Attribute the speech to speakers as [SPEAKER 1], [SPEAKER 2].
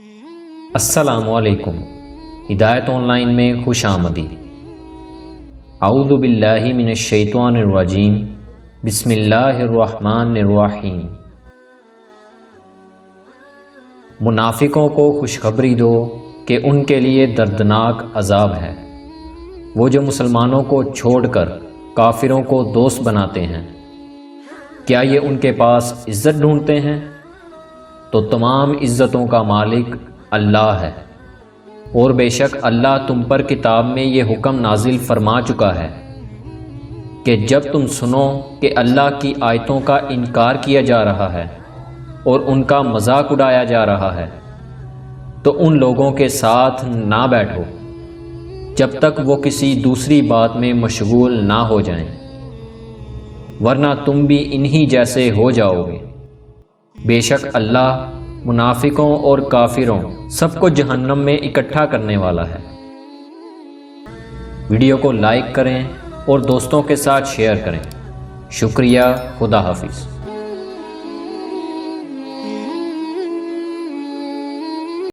[SPEAKER 1] السلام علیکم، ہدایت آن لائن میں خوش آمدید۔ اعوذ باللہ من الشیطان الرجیم، بسم اللہ الرحمن الرحیم۔ منافقوں کو خوشخبری دو کہ ان کے لیے دردناک عذاب ہے، وہ جو مسلمانوں کو چھوڑ کر کافروں کو دوست بناتے ہیں۔ کیا یہ ان کے پاس عزت ڈھونڈتے ہیں؟ تو تمام عزتوں کا مالک اللہ ہے، اور بے شک اللہ تم پر کتاب میں یہ حکم نازل فرما چکا ہے کہ جب تم سنو کہ اللہ کی آیتوں کا انکار کیا جا رہا ہے اور ان کا مذاق اڑایا جا رہا ہے تو ان لوگوں کے ساتھ نہ بیٹھو جب تک وہ کسی دوسری بات میں مشغول نہ ہو جائیں، ورنہ تم بھی انہی جیسے ہو جاؤ گے۔ بے شک اللہ منافقوں اور کافروں سب کو جہنم میں اکٹھا کرنے والا ہے۔ ویڈیو کو لائک کریں اور دوستوں کے ساتھ شیئر کریں۔ شکریہ، خدا حافظ۔